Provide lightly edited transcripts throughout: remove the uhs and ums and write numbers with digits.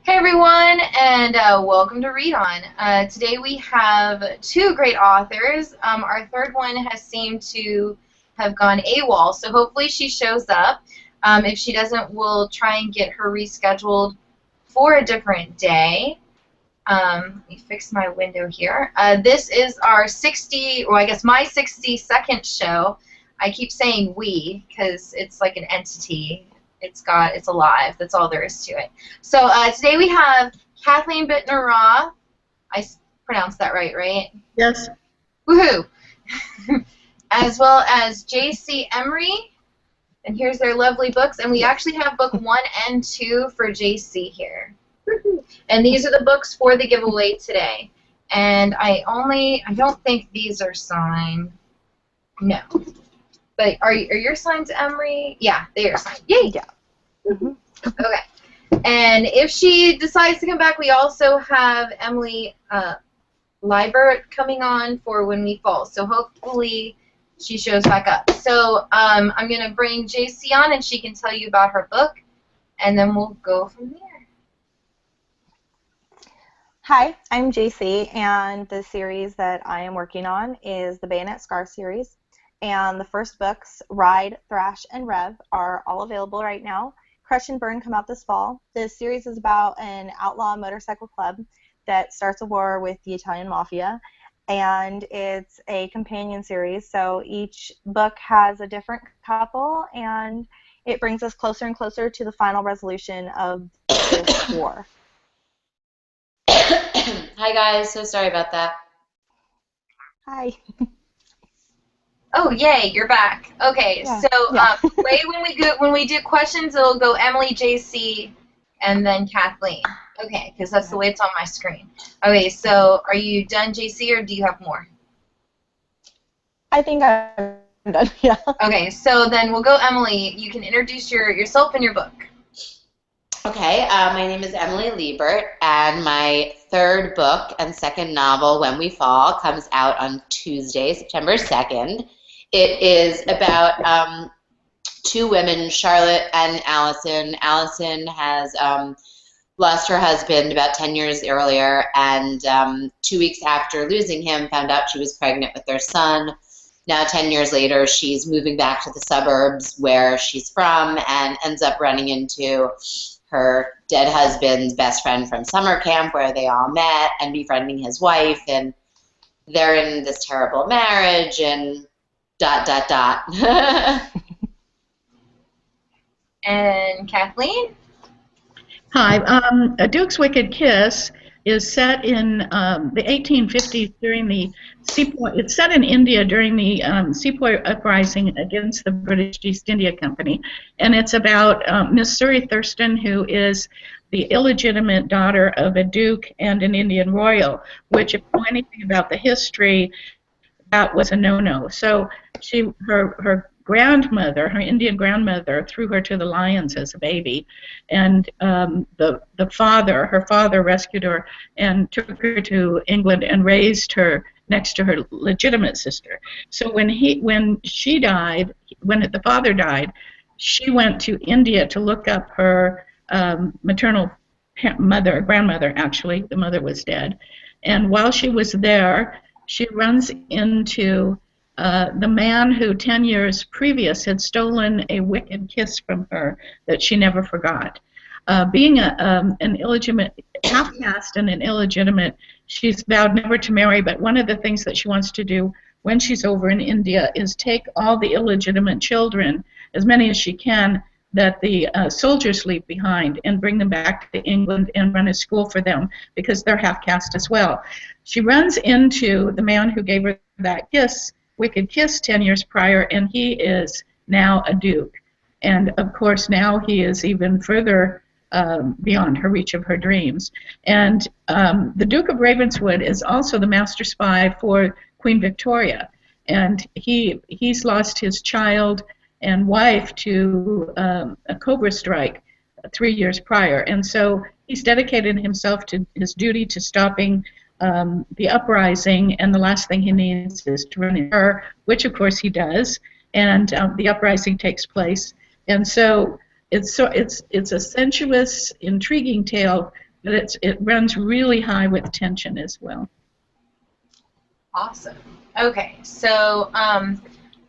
Hey everyone, and welcome to Read On. Today we have two great authors. Our third one has seemed to have gone AWOL, so hopefully she shows up. If she doesn't, we'll try and get her rescheduled for a different day. Let me fix my window here. This is our my 60-second show. I keep saying we because it's like an entity. It's alive. That's all there is to it. So today we have Kathleen Bittner Roth. I pronounced that right? Yes. Woohoo! As well as J.C. Emery. And here's their lovely books. And we actually have book 1 and 2 for J.C. here. And these are the books for the giveaway today. And I don't think these are signed. No. But are your signs Emery? Yeah, they are signed. Yay! Yeah. Okay. And if she decides to come back, we also have Emily Liebert coming on for When We Fall. So hopefully she shows back up. So I'm going to bring JC on, and she can tell you about her book, and then we'll go from there. Hi, I'm JC, and the series that I am working on is the Bayonet Scar series. And the first books, Ride, Thrash, and Rev, are all available right now. Crush and Burn come out this fall. This series is about an outlaw motorcycle club that starts a war with the Italian Mafia, and it's a companion series, so each book has a different couple, and it brings us closer and closer to the final resolution of this war. Hi guys, so sorry about that. Hi. Oh, yay, you're back. Okay, yeah. So when we do questions, it'll go Emily, JC, and then Kathleen. Okay, because that's the way it's on my screen. Okay, so are you done, JC, or do you have more? I think I'm done, yeah. Okay, so then we'll go Emily. You can introduce yourself and your book. Okay, my name is Emily Liebert, and my third book and second novel, When We Fall, comes out on Tuesday, September 2nd. It is about two women, Charlotte and Allison. Allison has lost her husband about 10 years earlier, and 2 weeks after losing him, found out she was pregnant with their son. Now, 10 years later, she's moving back to the suburbs where she's from and ends up running into her dead husband's best friend from summer camp where they all met, and befriending his wife, and they're in this terrible marriage, and ... And Kathleen? Hi. A Duke's Wicked Kiss is set in the 1850s during the Sepoy. It's set in India during the Sepoy uprising against the British East India Company, and it's about Miss Surrey Thurston, who is the illegitimate daughter of a duke and an Indian royal. Which, if you know anything about the history, that was a no-no. So her grandmother, her Indian grandmother, threw her to the lions as a baby, and her father rescued her and took her to England and raised her next to her legitimate sister. So when the father died, she went to India to look up her maternal grandmother. Actually, the mother was dead, and while she was there, she runs into the man who 10 years previous had stolen a wicked kiss from her that she never forgot. Being an illegitimate, half-caste and an illegitimate, she's vowed never to marry, but one of the things that she wants to do when she's over in India is take all the illegitimate children, as many as she can, that the soldiers leave behind, and bring them back to England and run a school for them because they're half-caste as well. She runs into the man who gave her that wicked kiss 10 years prior, and he is now a duke. And of course now he is even further beyond her reach of her dreams. And the Duke of Ravenswood is also the master spy for Queen Victoria, and he's lost his child and wife to a Cobra strike 3 years prior, and so he's dedicated himself to his duty to stopping the uprising, and the last thing he needs is to run into her, which of course he does, and the uprising takes place. And so it's a sensuous, intriguing tale but it runs really high with tension as well. Awesome. Okay, so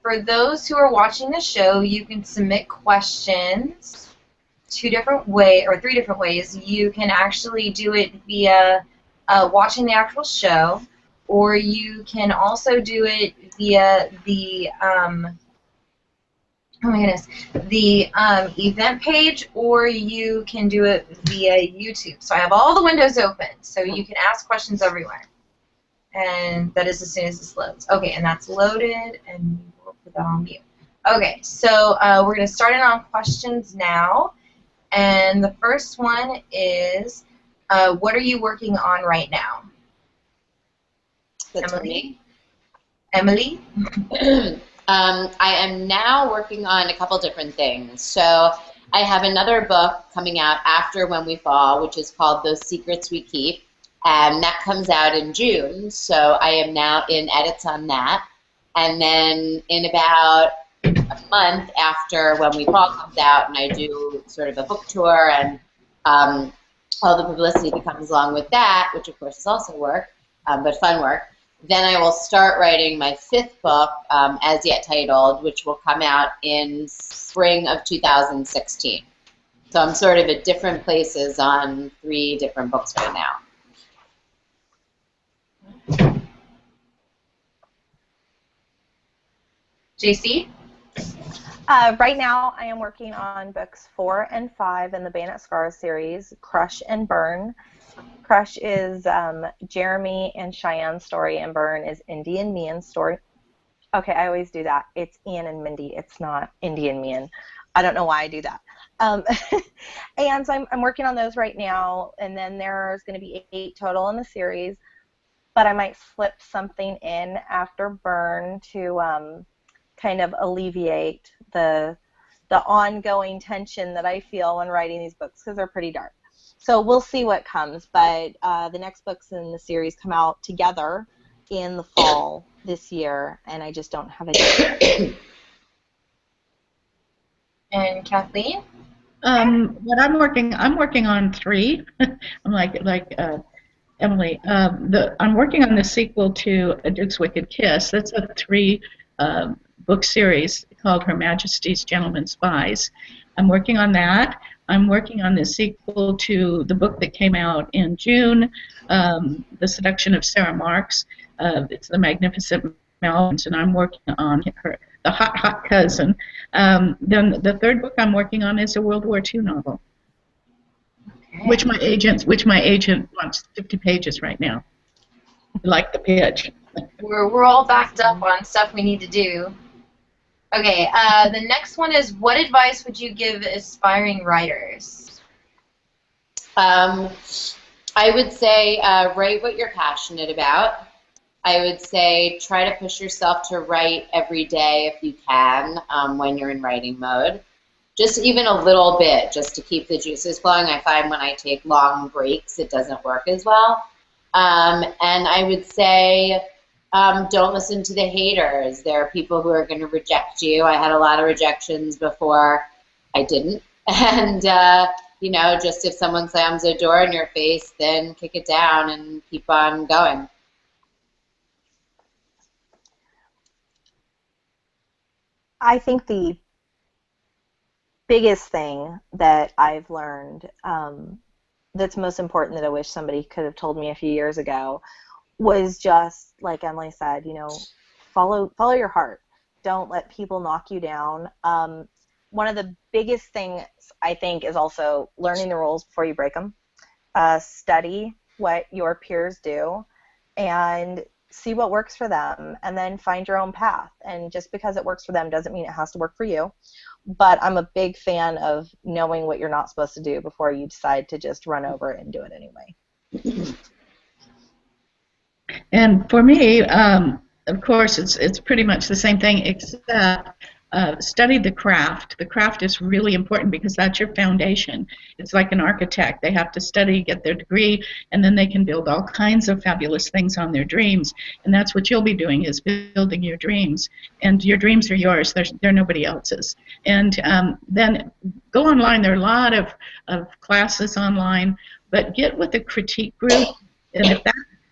for those who are watching the show, you can submit questions three different ways. You can actually do it via watching the actual show, or you can also do it via the event page, or you can do it via YouTube. So I have all the windows open, so you can ask questions everywhere. And that is as soon as this loads. Okay, and that's loaded, and we'll put that on mute. Okay, so we're going to start in on questions now. And the first one is, what are you working on right now? That's Emily? Emily? I am now working on a couple different things. So I have another book coming out after When We Fall, which is called Those Secrets We Keep, and that comes out in June. So I am now in edits on that. And then in about a month after When We Fall comes out, and I do sort of a book tour and all the publicity that comes along with that, which of course is also work, but fun work, then I will start writing my 5th book, as yet titled, which will come out in spring of 2016. So I'm sort of at different places on 3 different books right now. JC? Right now, I am working on books 4 and 5 in the Bayonet Scars series, Crush and Burn. Crush is Jeremy and Cheyenne's story, and Burn is Indy and Mian's story. Okay, I always do that. It's Ian and Mindy. It's not Indy and Mian. I don't know why I do that. And so I'm working on those right now, and then there's going to be 8 total in the series, but I might slip something in after Burn to kind of alleviate the ongoing tension that I feel when writing these books, because they're pretty dark. So we'll see what comes, but the next books in the series come out together in the fall this year, and I just don't have a date. And Kathleen? What I'm working on 3. I'm like Emily. I'm working on the sequel to A Duke's Wicked Kiss. That's a 3 book series called Her Majesty's Gentlemen Spies. I'm working on that. I'm working on the sequel to the book that came out in June, The Seduction of Sarah Marks. It's The Magnificent Melvins, and I'm working on the hot cousin. Then the 3rd book I'm working on is a World War II novel, okay, which my agent wants 50 pages right now. I like the pitch. We're all backed up on stuff we need to do. Okay, the next one is, what advice would you give aspiring writers? I would say write what you're passionate about. I would say try to push yourself to write every day if you can when you're in writing mode. Just even a little bit, just to keep the juices flowing. I find when I take long breaks, it doesn't work as well. And I would say don't listen to the haters. There are people who are going to reject you. I had a lot of rejections before I didn't. And, you know, just if someone slams a door in your face, then kick it down and keep on going. I think the biggest thing that I've learned that's most important that I wish somebody could have told me a few years ago was just, like Emily said, you know, follow your heart. Don't let people knock you down. One of the biggest things, I think, is also learning the rules before you break them. Study what your peers do and see what works for them, and then find your own path. And just because it works for them doesn't mean it has to work for you. But I'm a big fan of knowing what you're not supposed to do before you decide to just run over it and do it anyway. And for me, of course, it's pretty much the same thing, except study the craft. The craft is really important because that's your foundation. It's like an architect. They have to study, get their degree, and then they can build all kinds of fabulous things on their dreams. And that's what you'll be doing, is building your dreams. And your dreams are yours. They're nobody else's. And then go online. There are a lot of classes online. but get with a critique group, and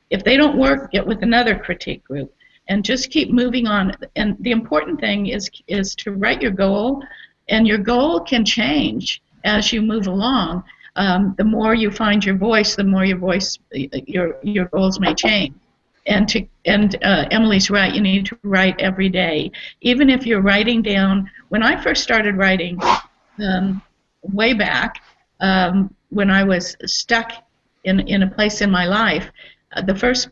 if they don't work, get with another critique group, and just keep moving on. And the important thing is to write your goal, and your goal can change as you move along. The more you find your voice, the more your goals may change. And Emily's right. You need to write every day, even if you're writing down. When I first started writing, way back, when I was stuck in a place in my life, the first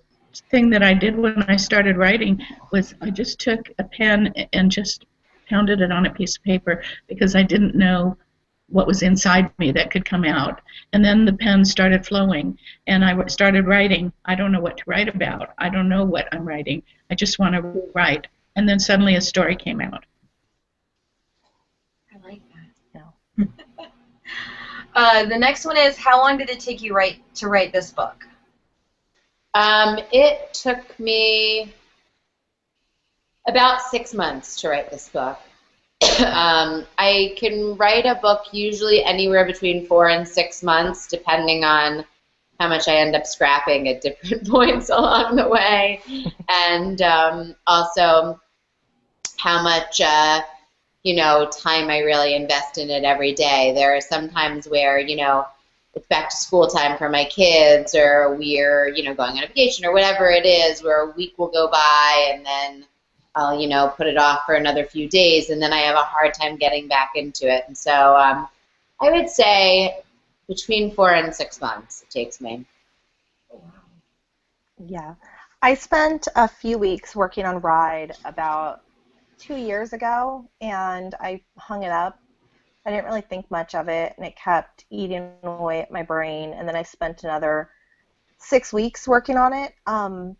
thing that I did when I started writing was I just took a pen and just pounded it on a piece of paper, because I didn't know what was inside me that could come out. And then the pen started flowing, and I started writing. I don't know what to write about. I don't know what I'm writing. I just want to write. And then suddenly a story came out. I like that. Yeah. The next one is, how long did it take you to write this book? It took me about 6 months to write this book. I can write a book usually anywhere between 4 and 6 months, depending on how much I end up scrapping at different points along the way, and also how much time I really invest in it every day. There are some times where it's back to school time for my kids, or we're going on a vacation or whatever it is, where a week will go by and then I'll, put it off for another few days, and then I have a hard time getting back into it. And so I would say between 4 and 6 months it takes me. Yeah. I spent a few weeks working on Ride about 2 years ago, and I hung it up. I didn't really think much of it, and it kept eating away at my brain. And then I spent another 6 weeks working on it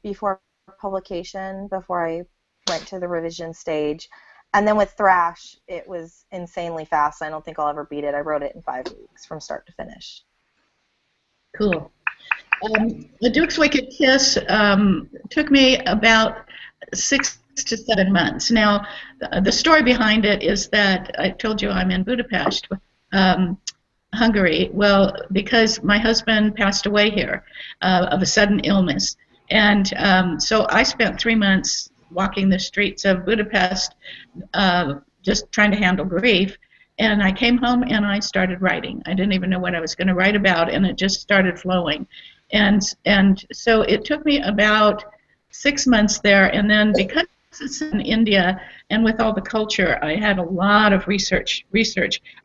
before publication, before I went to the revision stage. And then with Thrash, it was insanely fast. I don't think I'll ever beat it. I wrote it in 5 weeks from start to finish. Cool. The Duke's Wicked Kiss took me about 6 to 7 months. Now, the story behind it is that I told you I'm in Budapest, Hungary. Well, because my husband passed away here of a sudden illness. And so I spent 3 months walking the streets of Budapest, just trying to handle grief. And I came home and I started writing. I didn't even know what I was going to write about, and it just started flowing. And so it took me about 6 months there, and then because it's in India and with all the culture, I had a lot of research.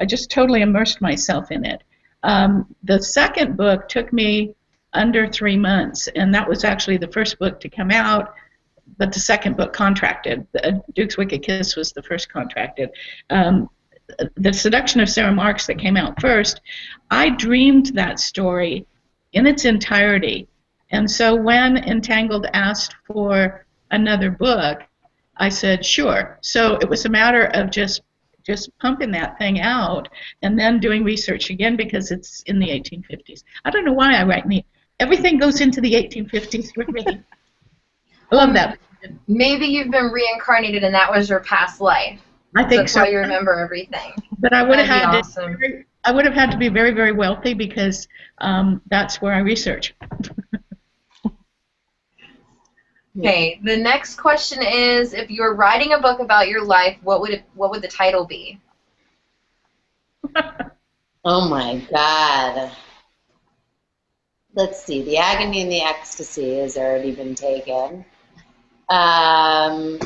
I just totally immersed myself in it. The second book took me under 3 months, and that was actually the first book to come out, but the second book contracted. Duke's Wicked Kiss was the first contracted. The Seduction of Sarah Marks that came out first, I dreamed that story in its entirety. And so when Entangled asked for another book, I said, sure. So it was a matter of just pumping that thing out and then doing research again, because it's in the 1850s. I don't know why I write everything goes into the 1850s for me. I love that. Maybe you've been reincarnated and that was your past life. I think that's so. Why you remember everything. But I would have had awesome. I would have had to be very, very wealthy, because that's where I research. Okay, the next question is, if you were writing a book about your life, what would the title be? Oh my God. Let's see. The Agony and the Ecstasy has already been taken. Oh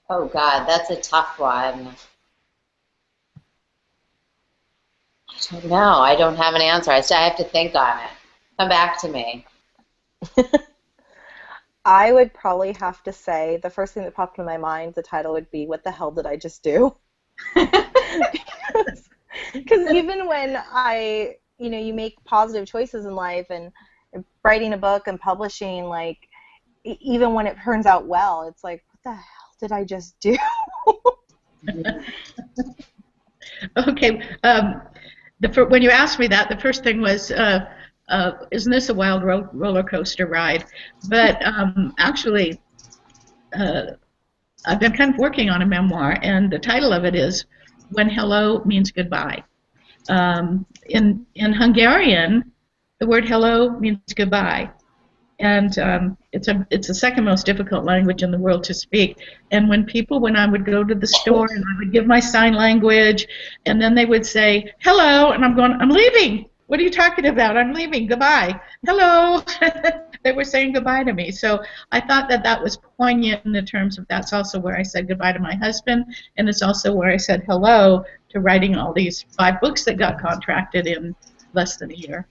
God, that's a tough one. I don't know. I don't have an answer. I have to think on it. Come back to me. I would probably have to say, the first thing that popped into my mind, the title would be, What the Hell Did I Just Do? Because even when you make positive choices in life, and writing a book and publishing, like, even when it turns out well, it's like, what the hell did I just do? Okay. When you asked me that, the first thing was, isn't this a wild roller coaster ride? But actually, I've been kind of working on a memoir, and the title of it is When Hello Means Goodbye. In Hungarian, the word hello means goodbye. And it's the second most difficult language in the world to speak. And when I would go to the store and I would give my sign language, and then they would say hello, and I'm leaving. What are you talking about? I'm leaving. Goodbye. Hello. They were saying goodbye to me. So I thought that was poignant in the terms of that's also where I said goodbye to my husband, and it's also where I said hello to writing all these 5 books that got contracted in less than a year.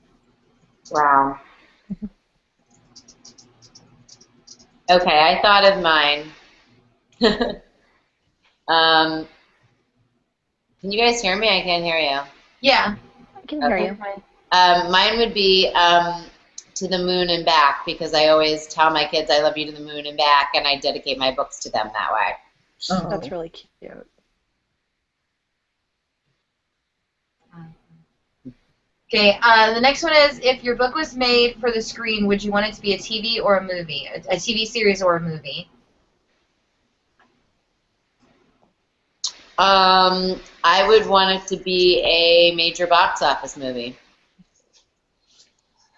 Wow. Okay, I thought of mine. Can you guys hear me? I can't hear you. Yeah. I can hear you. Mine would be to the moon and back, because I always tell my kids I love you to the moon and back, and I dedicate my books to them that way. Oh. That's really cute. Okay, the next one is, if your book was made for the screen, would you want it to be a TV or a movie? A TV series or a movie? I would want it to be a major box office movie.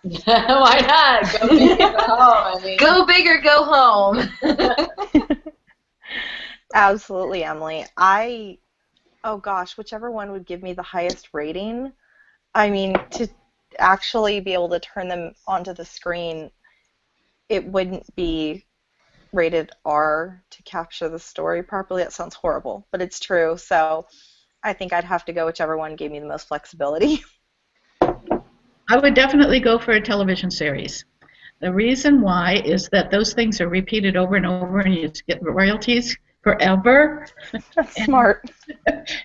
Why not? Go big or go home. I mean. Go big or go home. Absolutely, Emily. Oh gosh, whichever one would give me the highest rating. I mean, to actually be able to turn them onto the screen, it wouldn't be rated R to capture the story properly. That sounds horrible, but it's true. So I think I'd have to go whichever one gave me the most flexibility. I would definitely go for a television series. The reason why is that those things are repeated over and over, and you get royalties forever. That's smart.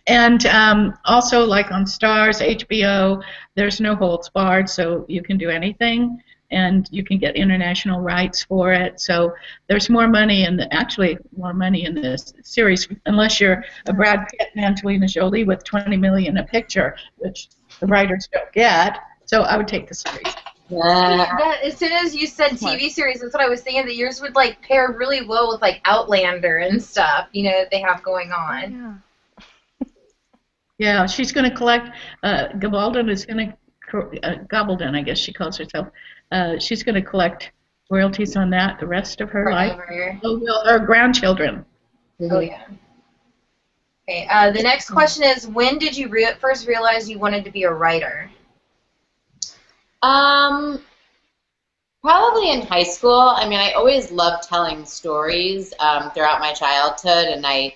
And also, like on Starz, HBO, there's no holds barred, so you can do anything, and you can get international rights for it. So there's more money actually more money in this series, unless you're a Brad Pitt and Angelina Jolie with $20 million a picture, which the writers don't get. So I would take the series. As soon as you said TV series, that's what I was thinking, that yours would like pair really well with like Outlander and stuff, that they have going on. Yeah, she's going to collect. Gabaldon is going to Gobaldon, I guess she calls herself. She's going to collect royalties on that the rest of her life. Oh, well, her grandchildren. Oh yeah. Okay. The next question is, when did you first realize you wanted to be a writer? Probably in high school. I mean, I always loved telling stories throughout my childhood, and I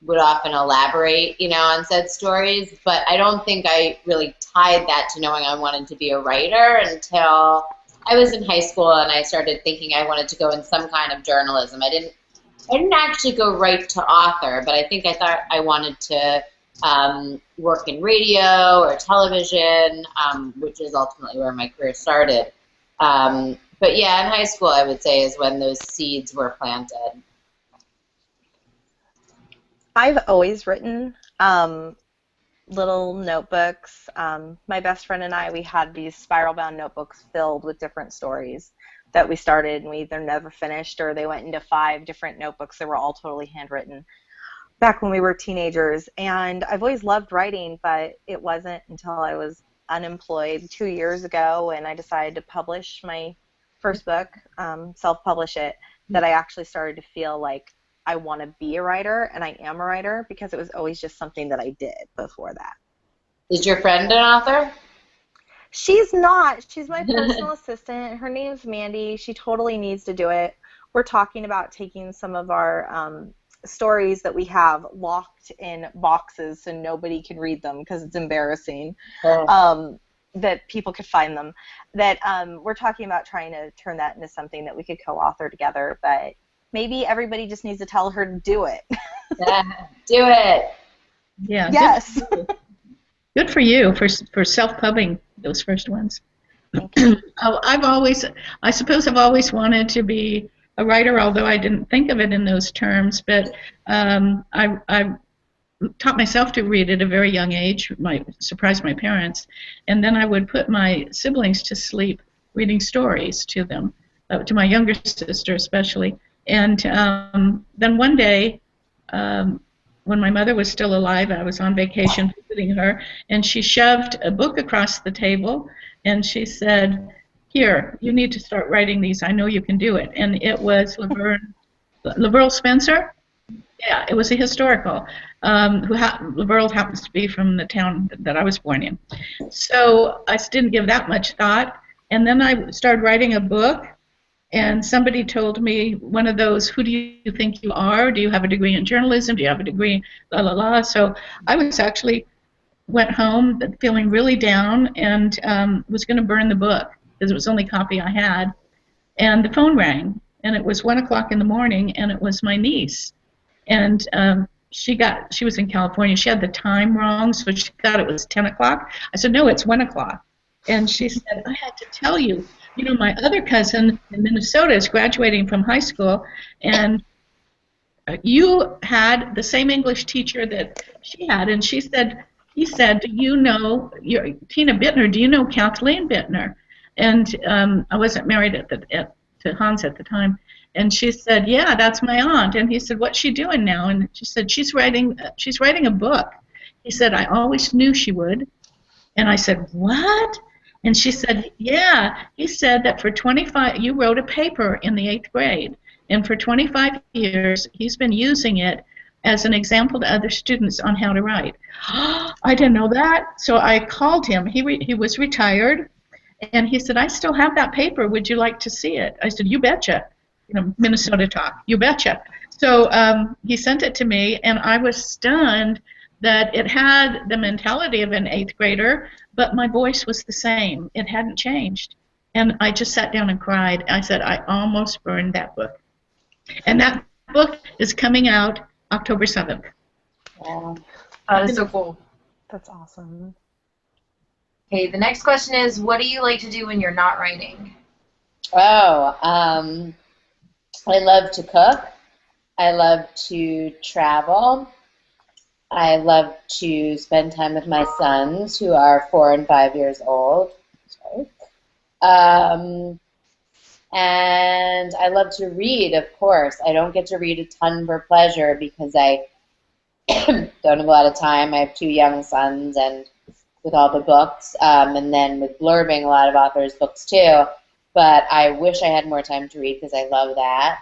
would often elaborate, on said stories, but I don't think I really tied that to knowing I wanted to be a writer until I was in high school and I started thinking I wanted to go in some kind of journalism. I didn't actually go right to author, but I think I thought I wanted to work in radio or television, which is ultimately where my career started. But yeah, in high school, I would say, is when those seeds were planted. I've always written little notebooks. My best friend and I, we had these spiral-bound notebooks filled with different stories that we started, and we either never finished or they went into 5 different notebooks that were all totally handwritten back when we were teenagers. And I've always loved writing, but it wasn't until I was unemployed 2 years ago and I decided to publish my first book, self-publish it, that I actually started to feel like I want to be a writer, and I am a writer, because it was always just something that I did before that. Is your friend an author? She's not. She's my personal assistant. Her name's Mandy. She totally needs to do it. We're talking about taking some of our stories that we have locked in boxes so nobody can read them because it's embarrassing. That people could find them. That we're talking about trying to turn that into something that we could co-author together, but maybe everybody just needs to tell her to do it. Do it. Yeah. Yes. Good for you for self-pubbing those first ones. Thank you. I suppose I've always wanted to be a writer, although I didn't think of it in those terms. But I taught myself to read at a very young age. Surprised my parents, and then I would put my siblings to sleep reading stories to them, to my younger sister especially. And then one day, when my mother was still alive, I was on vacation visiting her, and she shoved a book across the table, and she said, "Here, you need to start writing these. I know you can do it." And it was Laverne Spencer. Yeah, it was a historical. Laverne happens to be from the town that I was born in. So I didn't give that much thought. And then I started writing a book, and somebody told me, one of those, who do you think you are? Do you have a degree in journalism? Do you have a degree, la, la, la? So I was actually went home feeling really down and was going to burn the book because it was the only copy I had. And the phone rang, and it was 1 o'clock in the morning, and it was my niece. And she was in California. She had the time wrong, so she thought it was 10 o'clock. I said, no, it's 1 o'clock. And she said, I had to tell you, my other cousin in Minnesota is graduating from high school, and you had the same English teacher that she had. And he said, do you know, Tina Bittner, do you know Kathleen Bittner? And I wasn't married to Hans at the time. And she said, yeah, that's my aunt. And he said, what's she doing now? And she said, she's writing a book. He said, I always knew she would. And I said, what? And she said, yeah. He said that you wrote a paper in the 8th grade. And for 25 years, he's been using it as an example to other students on how to write. I didn't know that. So I called him. He was retired. And he said, I still have that paper. Would you like to see it? I said, you betcha. Minnesota talk, you betcha. So he sent it to me, and I was stunned that it had the mentality of an 8th grader, but my voice was the same. It hadn't changed. And I just sat down and cried. I said, I almost burned that book. And that book is coming out October 7th. Wow. That is so cool. That's awesome. Okay, the next question is, what do you like to do when you're not writing? Oh, I love to cook. I love to travel. I love to spend time with my sons, who are 4 and 5 years old. Sorry. And I love to read, of course. I don't get to read a ton for pleasure because I don't have a lot of time. I have 2 young sons, and with all the books, and then with blurbing a lot of authors' books too. But I wish I had more time to read because I love that.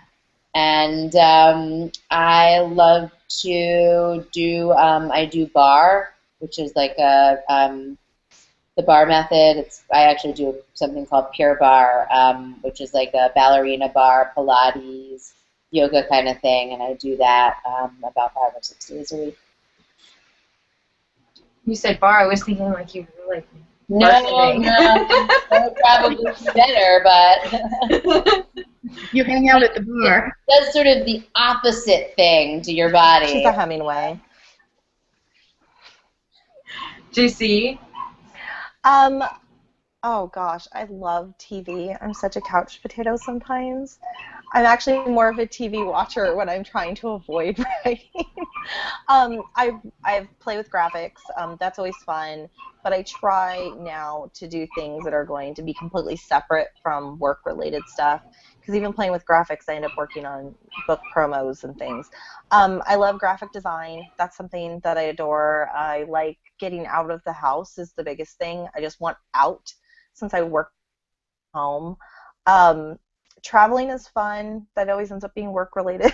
And I love to do, I do bar, which is like the bar method. I actually do something called Pure Bar, which is like a ballerina bar, Pilates, yoga kind of thing, and I do that about 5 or 6 days a week. You said bar. I was thinking like you were like no, that would probably be better, but you hang out at the bar. That's sort of the opposite thing to your body. She's a Hemingway. JC? Oh gosh, I love TV. I'm such a couch potato sometimes. I'm actually more of a TV watcher when I'm trying to avoid writing. I play with graphics. That's always fun. But I try now to do things that are going to be completely separate from work-related stuff. Because even playing with graphics, I end up working on book promos and things. I love graphic design. That's something that I adore. I like getting out of the house is the biggest thing. I just want out since I work home. Traveling is fun. That always ends up being work-related.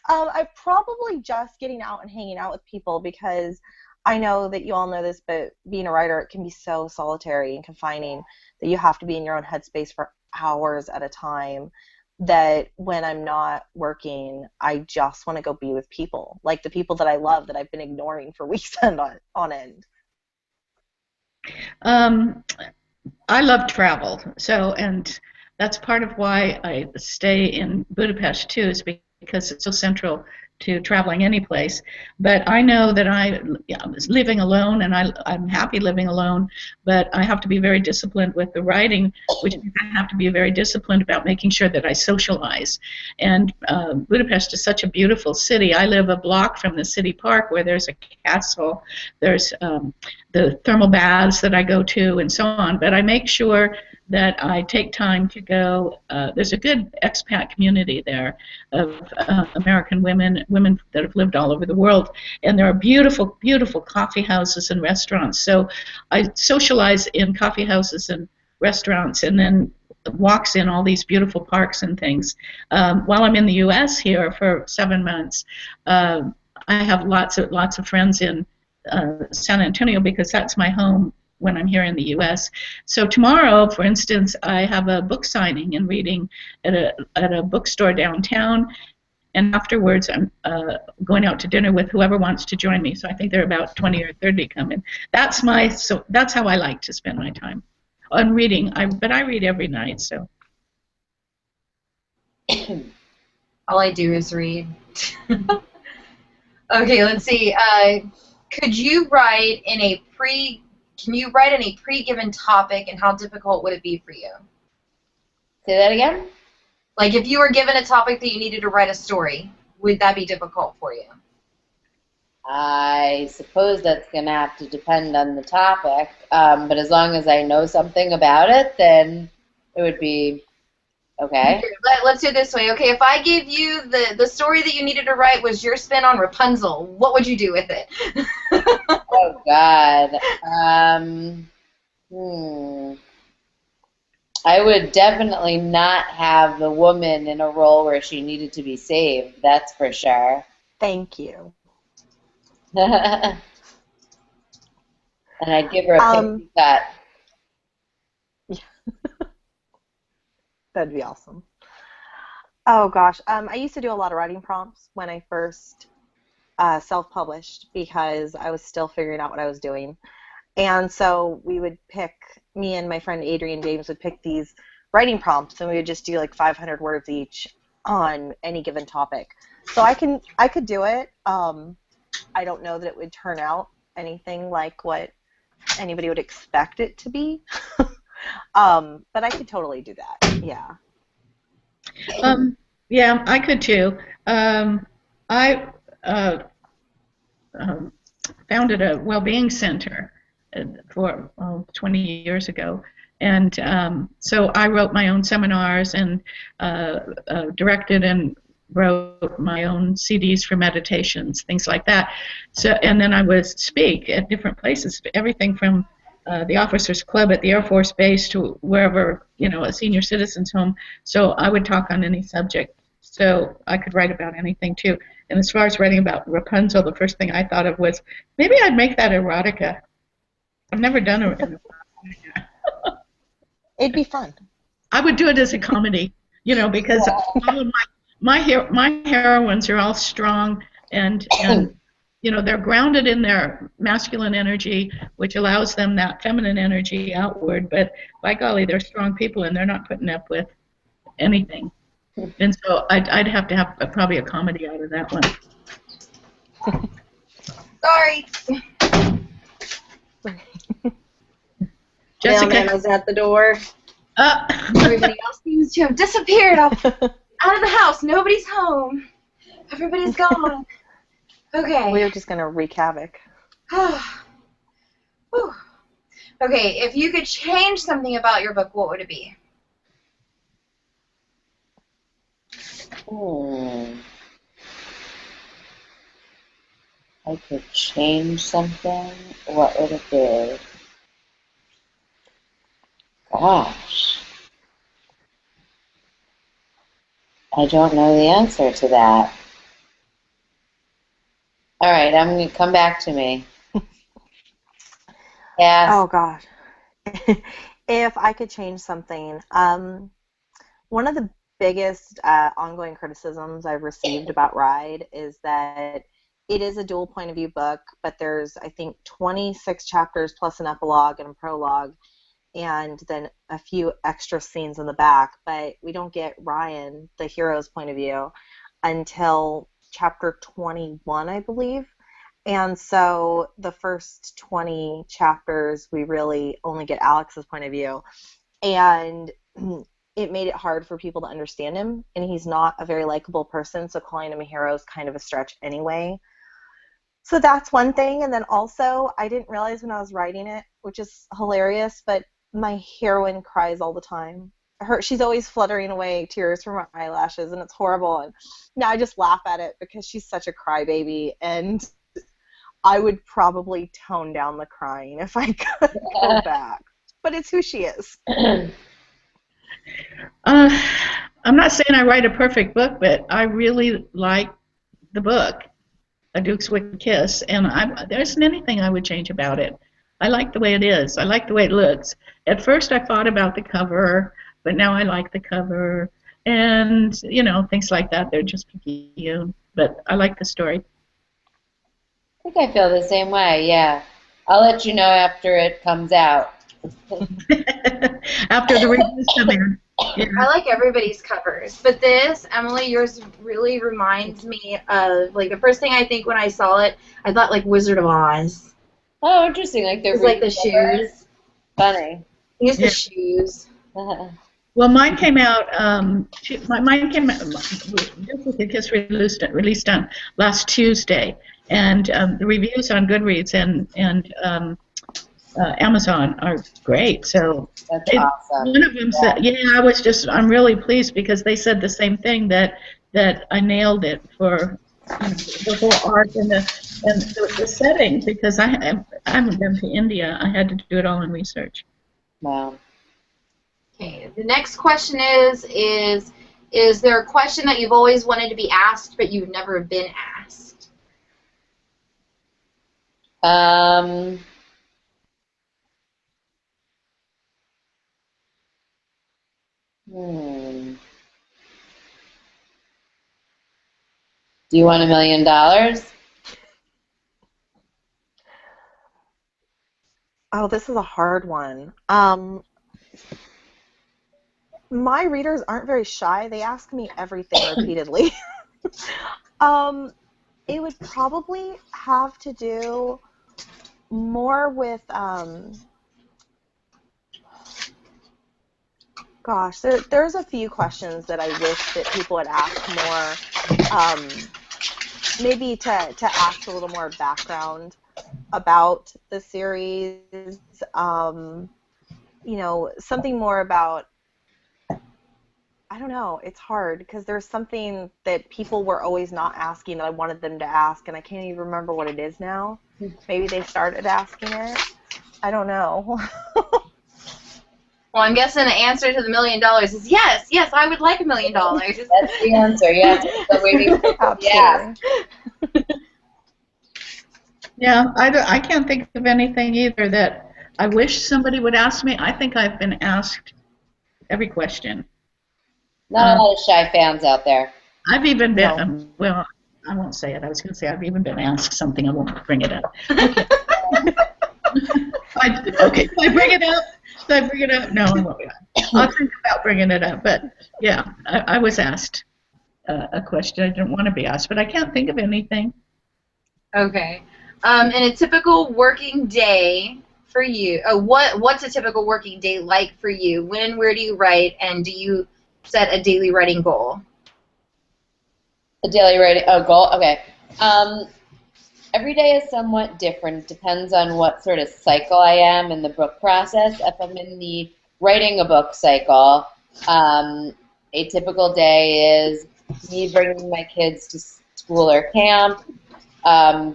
I probably just getting out and hanging out with people because I know that you all know this, but being a writer, it can be so solitary and confining that you have to be in your own headspace for hours at a time, that when I'm not working, I just want to go be with people, like the people that I love that I've been ignoring for weeks on end. I love travel, and that's part of why I stay in Budapest too, is because it's so central to traveling any place. But I know that I was living alone, and I'm happy living alone, but I have to be very disciplined with the writing, which means I have to be very disciplined about making sure that I socialize. And Budapest is such a beautiful city. I live a block from the city park where there's a castle, there's the thermal baths that I go to, and so on. But I make sure that I take time to go. There's a good expat community there of American women that have lived all over the world, and there are beautiful, beautiful coffee houses and restaurants. So I socialize in coffee houses and restaurants, and then walks in all these beautiful parks and things. While I'm in the U.S. here for 7 months, I have lots of friends in San Antonio because that's my home when I'm here in the U.S. So tomorrow, for instance, I have a book signing and reading at a bookstore downtown, and afterwards I'm going out to dinner with whoever wants to join me. So I think there are about 20 or 30 coming. That's how I like to spend my time on reading. But I read every night. So all I do is read. Okay, let's see. Could you write in a pre-given topic, and how difficult would it be for you? Say that again? Like, if you were given a topic that you needed to write a story, would that be difficult for you? I suppose that's going to have to depend on the topic, but as long as I know something about it, then it would be okay. Let's do it this way. Okay, if I gave you the story that you needed to write was your spin on Rapunzel, what would you do with it? Oh, God. I would definitely not have the woman in a role where she needed to be saved, that's for sure. Thank you. And I'd give her a pixie cut. That'd be awesome. Oh gosh, I used to do a lot of writing prompts when I first self-published because I was still figuring out what I was doing. And so we would pick, me and my friend Adrian James would pick these writing prompts, and we would just do like 500 words each on any given topic. So I could do it. I don't know that it would turn out anything like what anybody would expect it to be. But I could totally do that. Yeah. Yeah, I could too. I founded a well-being center for 20 years ago, and so I wrote my own seminars and directed and wrote my own CDs for meditations, things like that. So, and then I would speak at different places, everything from the officers' club at the Air Force Base to wherever, a senior citizens' home. So I would talk on any subject. So I could write about anything too. And as far as writing about Rapunzel, the first thing I thought of was maybe I'd make that erotica. I've never done it. It'd be fun. I would do it as a comedy, because all of my heroines are all strong and they're grounded in their masculine energy, which allows them that feminine energy outward. But by golly, they're strong people, and they're not putting up with anything. And so I'd have to have probably a comedy out of that one. Sorry. Jessica was at the door. Everybody else seems to have disappeared out of the house. Nobody's home. Everybody's gone. Okay. We were just going to wreak havoc. Okay, if you could change something about your book, what would it be? I could change something. What would it be? Gosh. I don't know the answer to that. All right, I'm going to come back to me. Yes. Oh, gosh. If I could change something, one of the biggest ongoing criticisms I've received about Ride is that it is a dual point of view book, but there's, I think, 26 chapters plus an epilogue and a prologue, and then a few extra scenes in the back, but we don't get Ryan, the hero's point of view, until chapter 21, I believe. And so the first 20 chapters, we really only get Alex's point of view. And it made it hard for people to understand him, and he's not a very likable person, so calling him a hero is kind of a stretch anyway. So that's one thing. And then also, I didn't realize when I was writing it, which is hilarious, but my heroine cries all the time. She's always fluttering away tears from her eyelashes, and it's horrible. And now I just laugh at it because she's such a crybaby, and I would probably tone down the crying if I could go back. But it's who she is. I'm not saying I write a perfect book, but I really like the book, A Duke's Wicked Kiss, and there isn't anything I would change about it. I like the way it is. I like the way it looks. At first I thought about the cover, but now I like the cover, and, things like that. They're just picky, but I like the story. I think I feel the same way, yeah. I'll let you know after it comes out. After the reviews come in. Yeah. I like everybody's covers, but this, Emily, yours really reminds me of, like, the first thing I think when I saw it, I thought, like, Wizard of Oz. Oh, interesting. Like it's like the shoes. Funny. Use the shoes. Well, mine came out. Mine came out. This was the Kiss released on last Tuesday, and the reviews on Goodreads and Amazon are great. So that's awesome. One of them said, I'm really pleased because they said the same thing, that I nailed it for the whole art and the setting, because I haven't been to India. I had to do it all in research. Wow. Okay. The next question is there a question that you've always wanted to be asked but you've never been asked? Do you want $1 million? Oh, this is a hard one. My readers aren't very shy. They ask me everything repeatedly. It would probably have to do more with, gosh, there's a few questions that I wish that people would ask more, maybe to ask a little more background about the series, something more about, I don't know, it's hard because there's something that people were always not asking that I wanted them to ask, and I can't even remember what it is now. Maybe they started asking it. I don't know. Well, I'm guessing the answer to the $1 million is yes, I would like $1 million. That's the answer, yes. So waiting for yes. Yeah, I can't think of anything either that I wish somebody would ask me. I think I've been asked every question. Not a lot of shy fans out there. I've even been, well, I won't say it. I was going to say I've even been asked something. I won't bring it up. Okay. Okay, should I bring it up? Should I bring it up? No, I won't. I'll think about bringing it up. But, yeah, I was asked a question I didn't want to be asked, but I can't think of anything. Okay. In a typical working day for you, what's a typical working day like for you? When and where do you write, and do you set a daily writing goal? A daily writing goal? Okay. Every day is somewhat different. It depends on what sort of cycle I am in the book process. If I'm in the writing a book cycle, a typical day is me bringing my kids to school or camp,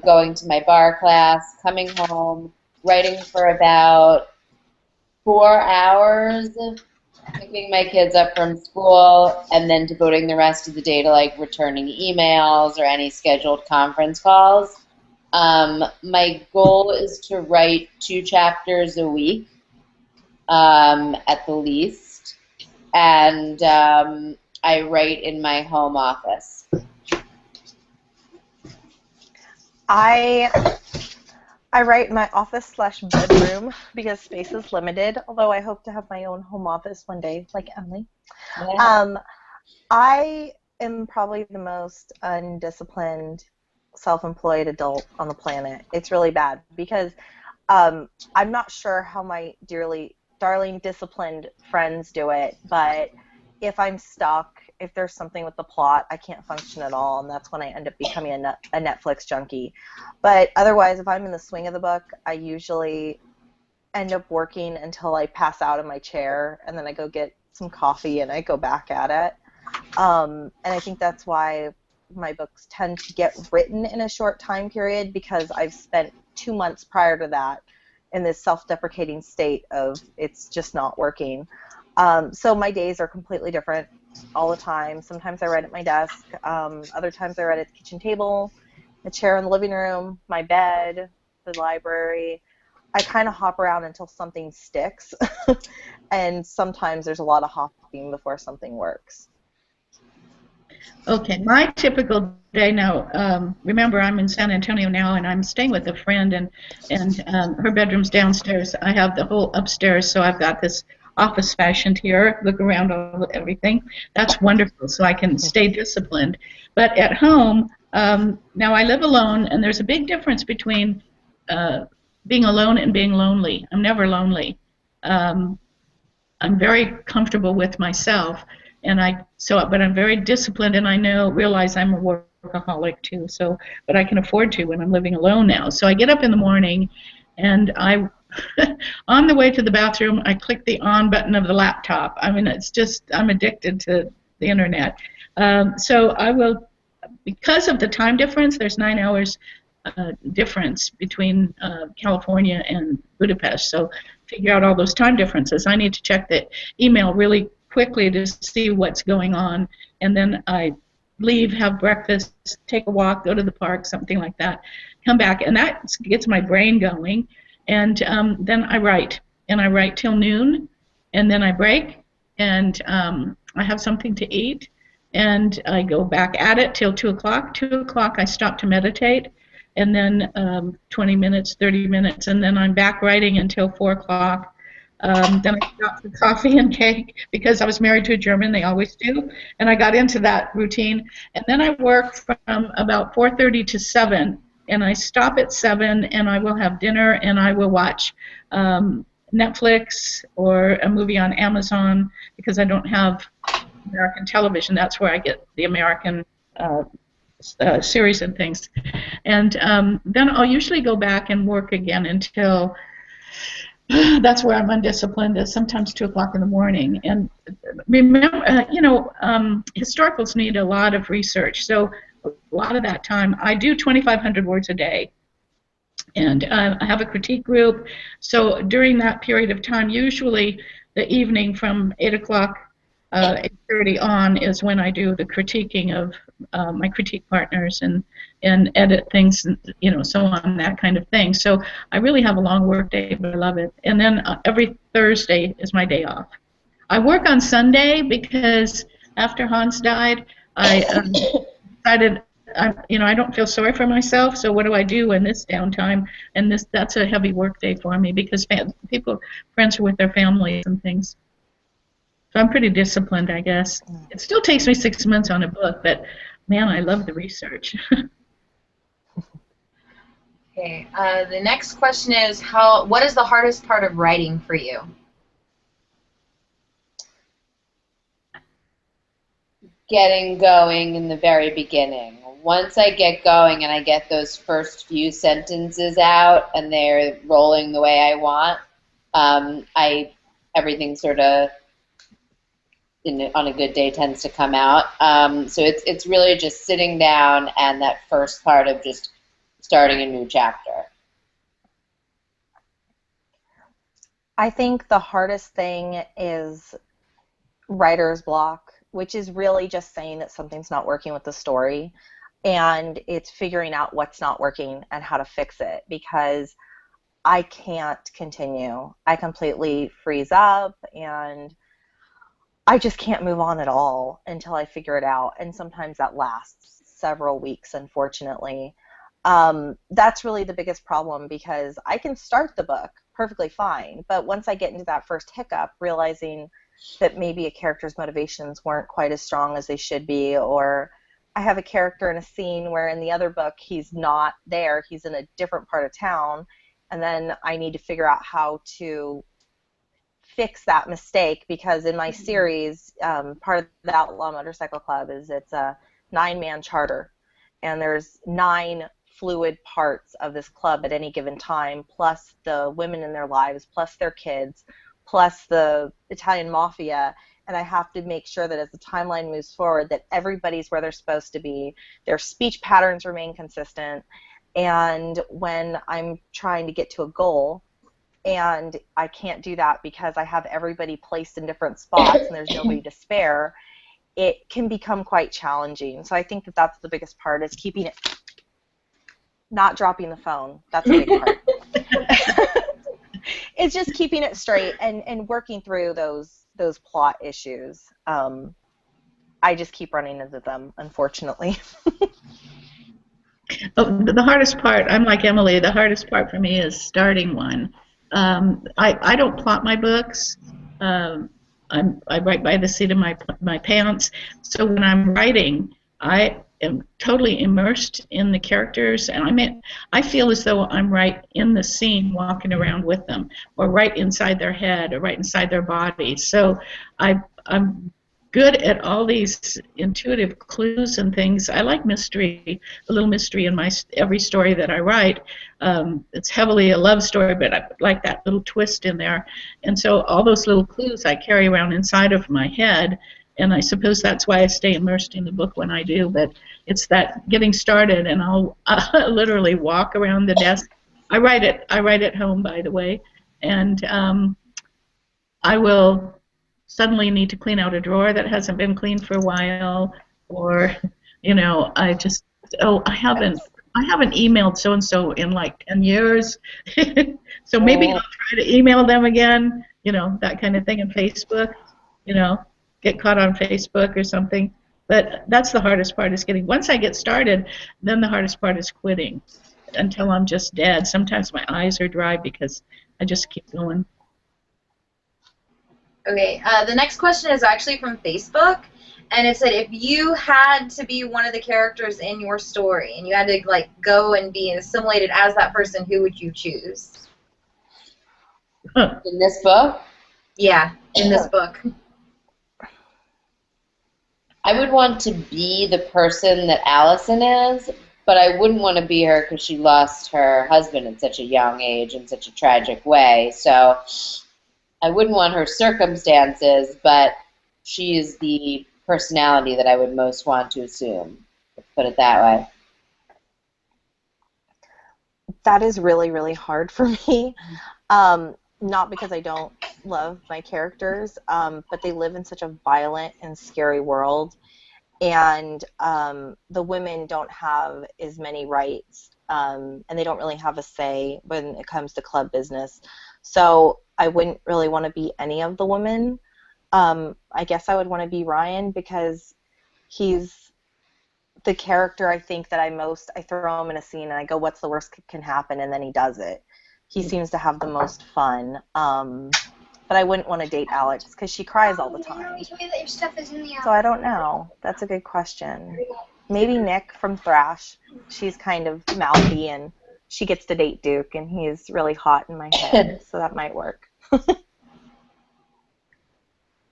going to my bar class, coming home, writing for about 4 hours, picking my kids up from school, and then devoting the rest of the day to like returning emails or any scheduled conference calls. My goal is to write 2 chapters a week, at the least, and I write in my home office. I write in my office/bedroom because space is limited, although I hope to have my own home office one day, like Emily. Yeah. I am probably the most undisciplined, self-employed adult on the planet. It's really bad because I'm not sure how my darling disciplined friends do it, but if I'm stuck, if there's something with the plot, I can't function at all, and that's when I end up becoming a Netflix junkie. But otherwise, if I'm in the swing of the book, I usually end up working until I pass out in my chair, and then I go get some coffee and I go back at it. And I think that's why my books tend to get written in a short time period, because I've spent 2 months prior to that in this self-deprecating state of it's just not working. So my days are completely different all the time. Sometimes I write at my desk. Other times I write at the kitchen table, the chair in the living room, my bed, the library. I kind of hop around until something sticks. And sometimes there's a lot of hopping before something works. Okay, my typical day now, remember I'm in San Antonio now and I'm staying with a friend, and her bedroom's downstairs. I have the whole upstairs, so I've got this office fashioned here, look around everything. That's wonderful, so I can stay disciplined. But at home, now I live alone, and there's a big difference between being alone and being lonely. I'm never lonely. I'm very comfortable with myself, and but I'm very disciplined, and I realize I'm a workaholic too. So, but I can afford to when I'm living alone now. So I get up in the morning, and on the way to the bathroom, I click the on button of the laptop. I mean, it's just I'm addicted to the internet. So I will, because of the time difference. There's 9 hours difference between California and Budapest. So figure out all those time differences. I need to check the email really quickly to see what's going on, and then I leave, have breakfast, take a walk, go to the park, something like that, come back, and that gets my brain going, and then I write, and I write till noon, and then I break, and I have something to eat, and I go back at it till 2 o'clock. 2 o'clock I stop to meditate, and then 20 minutes, 30 minutes, and then I'm back writing until 4 o'clock. Then I stop for coffee and cake because I was married to a German, they always do, and I got into that routine. And then I work from about 4:30 to 7, and I stop at 7, and I will have dinner, and I will watch Netflix or a movie on Amazon because I don't have American television. That's where I get the American series and things. And then I'll usually go back and work again until that's where I'm undisciplined, is sometimes 2 o'clock in the morning. And remember, historicals need a lot of research. So a lot of that time, I do 2,500 words a day. And I have a critique group. So during that period of time, usually the evening from 8 o'clock, 8:30 on is when I do the critiquing of my critique partners and edit things, and so on, that kind of thing. So I really have a long work day, but I love it. And then every Thursday is my day off. I work on Sunday because after Hans died, I decided I don't feel sorry for myself. So what do I do in this downtime? And that's a heavy work day for me because friends are with their families and things. So I'm pretty disciplined, I guess. It still takes me 6 months on a book, but man, I love the research. Okay. The next question is what is the hardest part of writing for you? Getting going in the very beginning. Once I get going and I get those first few sentences out and they're rolling the way I want, everything sort of on a good day tends to come out. So it's really just sitting down and that first part of just starting a new chapter. I think the hardest thing is writer's block, which is really just saying that something's not working with the story, and it's figuring out what's not working and how to fix it, because I can't continue. I completely freeze up and I just can't move on at all until I figure it out, and sometimes that lasts several weeks, unfortunately. That's really the biggest problem, because I can start the book perfectly fine, but once I get into that first hiccup, realizing that maybe a character's motivations weren't quite as strong as they should be, or I have a character in a scene where in the other book he's not there, he's in a different part of town, and then I need to figure out how to fix that mistake, because in my series, part of the Outlaw Motorcycle Club is it's a 9-man charter, and there's 9 fluid parts of this club at any given time, plus the women in their lives, plus their kids, plus the Italian mafia. And I have to make sure that as the timeline moves forward that everybody's where they're supposed to be, their speech patterns remain consistent, and when I'm trying to get to a goal and I can't do that because I have everybody placed in different spots and there's nobody to spare, it can become quite challenging. So I think that that's the biggest part, is keeping it, not dropping the phone. That's a big part. It's just keeping it straight and working through those plot issues. I just keep running into them, unfortunately. Oh, the hardest part, I'm like Emily, the hardest part for me is starting one. I don't plot my books. I write by the seat of my pants. So when I'm writing, I am totally immersed in the characters, and I feel as though I'm right in the scene, walking around with them, or right inside their head, or right inside their body. So I'm good at all these intuitive clues and things. I like mystery, a little mystery in every story that I write. It's heavily a love story, but I like that little twist in there. And so all those little clues I carry around inside of my head, and I suppose that's why I stay immersed in the book when I do. But it's that getting started, and I'll literally walk around the desk. I write at home, by the way, and I will suddenly need to clean out a drawer that hasn't been cleaned for a while, or I haven't emailed so and so in like 10 years. So maybe I'll try to email them again, that kind of thing. And Facebook, get caught on Facebook or something. But that's the hardest part, is once I get started, then the hardest part is quitting until I'm just dead. Sometimes my eyes are dry because I just keep going. Okay, the next question is actually from Facebook, and it said, if you had to be one of the characters in your story and you had to go and be assimilated as that person, who would you choose? In this book? Yeah, in this book. I would want to be the person that Allison is, but I wouldn't want to be her because she lost her husband at such a young age in such a tragic way. So I wouldn't want her circumstances, but she is the personality that I would most want to assume. Let's put it that way. That is really, really hard for me. Not because I don't love my characters, but they live in such a violent and scary world, and the women don't have as many rights, and they don't really have a say when it comes to club business. So I wouldn't really want to be any of the women. I guess I would want to be Ryan because he's the character I think that I throw him in a scene and I go, what's the worst that can happen, and then he does it. He seems to have the most fun. But I wouldn't want to date Alex because she cries all the time. So I don't know. That's a good question. Maybe Nick from Thrash. She's kind of mouthy and she gets to date Duke and he's really hot in my head, so that might work.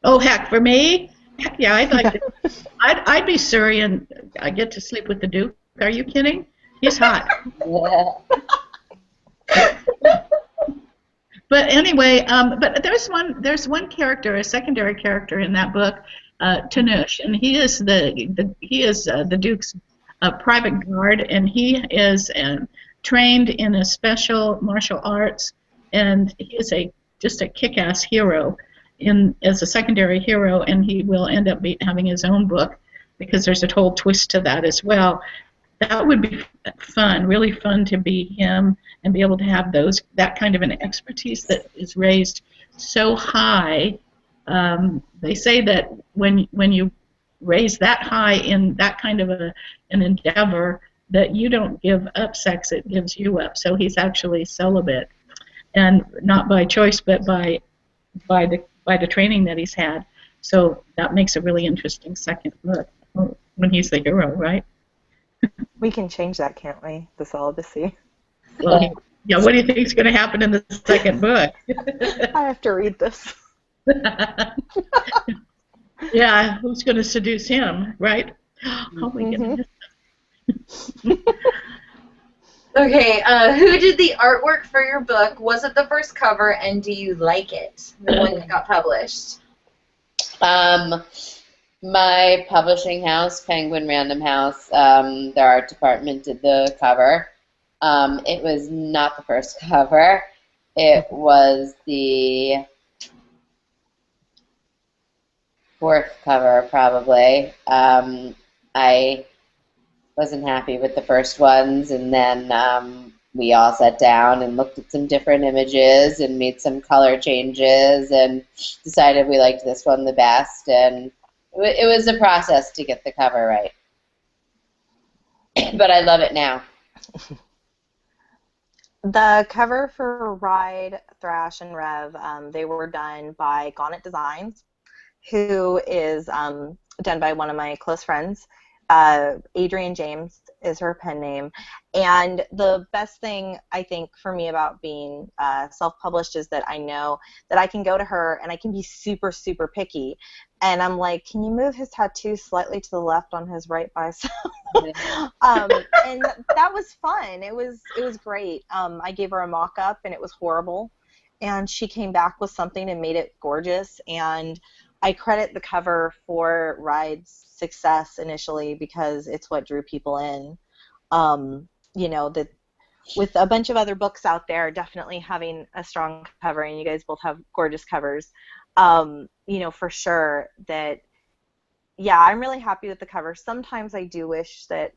Oh, heck, for me? Heck yeah, I'd like to. I'd be Surrey and I get to sleep with the Duke. Are you kidding? He's hot. Yeah. But anyway, but there's one character, a secondary character in that book, Tanush, and he is the Duke's private guard, and he is trained in a special martial arts, and he is just a kick-ass hero as a secondary hero, and he will end up having his own book because there's a whole twist to that as well. That would be fun, really fun to be him and be able to have that kind of an expertise that is raised so high. They say that when you raise that high in that kind of an endeavor, that you don't give up sex, it gives you up. So he's actually celibate, and not by choice, but by the training that he's had. So that makes a really interesting second book when he's the hero, right? We can change that, can't we? The celibacy. Well, yeah. What do you think is going to happen in the second book? I have to read this. Yeah, who's going to seduce him, right? Oh my goodness. Okay, who did the artwork for your book? Was it the first cover, and do you like it? The one that got published. Um, my publishing house, Penguin Random House, their art department did the cover. It was not the first cover. It was the fourth cover, probably. I wasn't happy with the first ones, and then we all sat down and looked at some different images and made some color changes and decided we liked this one the best, and it was a process to get the cover right. But I love it now. The cover for Ride, Thrash, and Rev, they were done by Gonnet Designs, who is done by one of my close friends. Adrienne James is her pen name. And the best thing, I think, for me about being self-published is that I know that I can go to her and I can be super, super picky. And I'm like, can you move his tattoo slightly to the left on his right bicep? And that was fun. It was great. I gave her a mock-up and it was horrible. And she came back with something and made it gorgeous. And I credit the cover for Ride's success initially because it's what drew people in. You know, that with a bunch of other books out there, definitely having a strong cover, and you guys both have gorgeous covers, you know, for sure that, yeah, I'm really happy with the cover. Sometimes I do wish that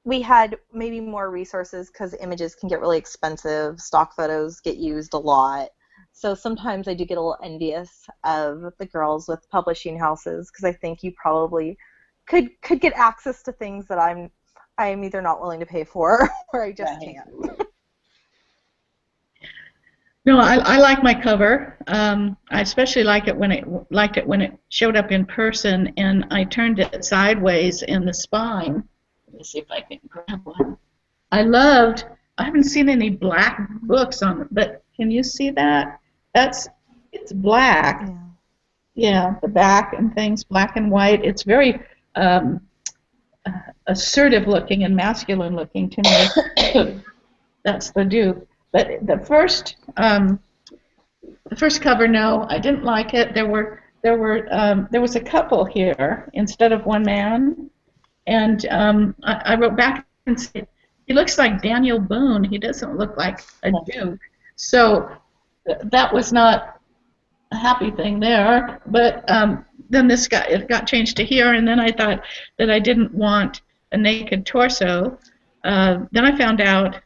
we had maybe more resources because images can get really expensive. Stock photos get used a lot. So sometimes I do get a little envious of the girls with publishing houses because I think you probably could get access to things that I am either not willing to pay for or I just can't. No, I like my cover. I especially liked it when it showed up in person, and I turned it sideways in the spine. Let me see if I can grab one. I haven't seen any black books on it, but can you see that? It's black. Yeah, the back and things, black and white. It's very assertive looking and masculine looking to me. That's the Duke. But the first cover, no, I didn't like it. There was a couple here instead of one man, and I wrote back and said, he looks like Daniel Boone. He doesn't look like a Duke. So that was not a happy thing there. But then it got changed to here, and then I thought that I didn't want a naked torso. Then I found out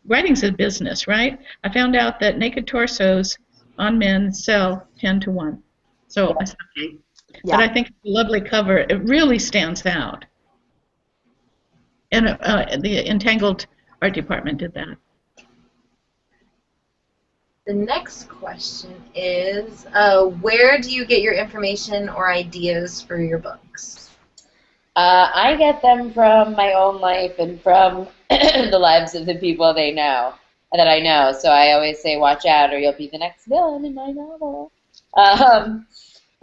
writing's a business, right? I found out that naked torsos on men sell 10 to 1. So I said, okay. Yeah. But I think it's a lovely cover. It really stands out. And the Entangled art department did that. The next question is, where do you get your information or ideas for your books? I get them from my own life and from the lives of the people that I know. So I always say, watch out or you'll be the next villain in my novel.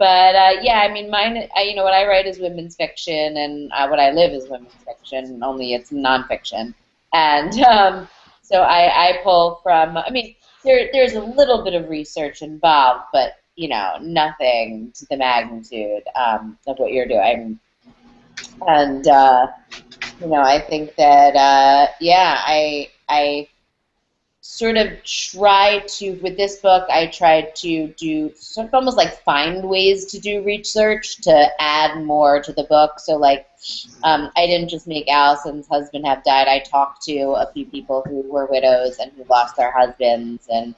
Yeah, I mean, mine, what I write is women's fiction, and what I live is women's fiction, only it's nonfiction. And so I pull from, I mean, there's a little bit of research involved, but, nothing to the magnitude of what you're doing. And, I think that, I sort of tried to, with this book, I tried to do sort of almost like find ways to do research to add more to the book. So, like, I didn't just make Allison's husband have died. I talked to a few people who were widows and who lost their husbands, and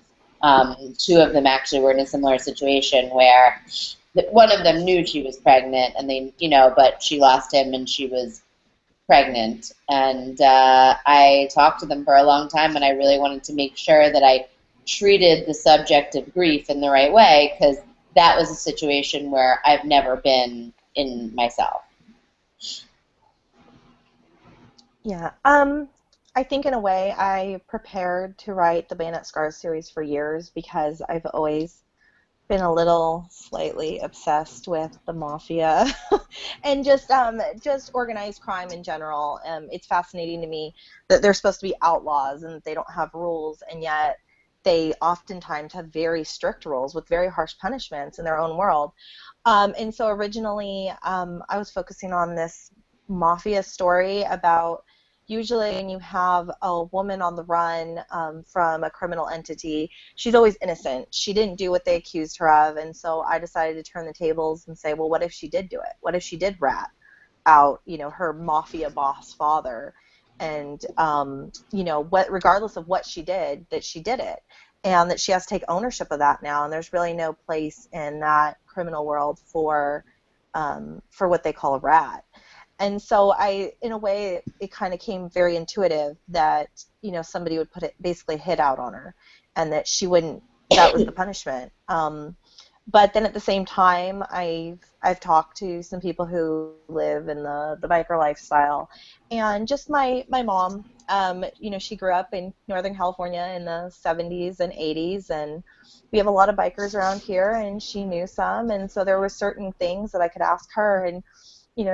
two of them actually were in a similar situation where one of them knew she was pregnant, and they, but she lost him and she was pregnant, and I talked to them for a long time, and I really wanted to make sure that I treated the subject of grief in the right way, because that was a situation where I've never been in myself. Yeah, I think in a way I prepared to write the Bayonet Scars series for years because I've always been a little slightly obsessed with the mafia and just organized crime in general. It's fascinating to me that they're supposed to be outlaws and that they don't have rules, and yet they oftentimes have very strict rules with very harsh punishments in their own world. And so originally, I was focusing on this mafia story about usually when you have a woman on the run from a criminal entity, she's always innocent. She didn't do what they accused her of, and so I decided to turn the tables and say, well, what if she did do it? What if she did rat out, her mafia boss father? And, regardless of what she did, that she did it, and that she has to take ownership of that now, and there's really no place in that criminal world for what they call a rat. And so in a way, it kind of came very intuitive that, somebody would basically hit out on her, and that she wouldn't, that was the punishment. But then at the same time, I've talked to some people who live in the biker lifestyle, and just my mom, she grew up in Northern California in the 70s and 80s, and we have a lot of bikers around here, and she knew some, and so there were certain things that I could ask her, and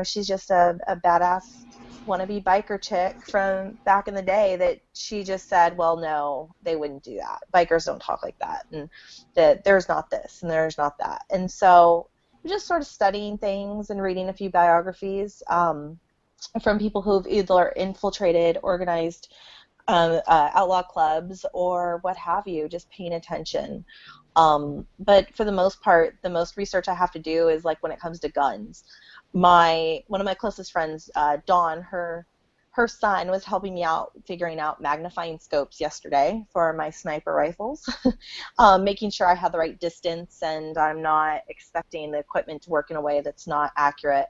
she's just a badass wannabe biker chick from back in the day that she just said, well, no, they wouldn't do that. Bikers don't talk like that, and that there's not this and there's not that. And so we're just sort of studying things and reading a few biographies from people who've either infiltrated organized outlaw clubs or what have you, just paying attention. But for the most part, the most research I have to do is like when it comes to guns. One of my closest friends, Dawn, her son was helping me out figuring out magnifying scopes yesterday for my sniper rifles, making sure I have the right distance and I'm not expecting the equipment to work in a way that's not accurate.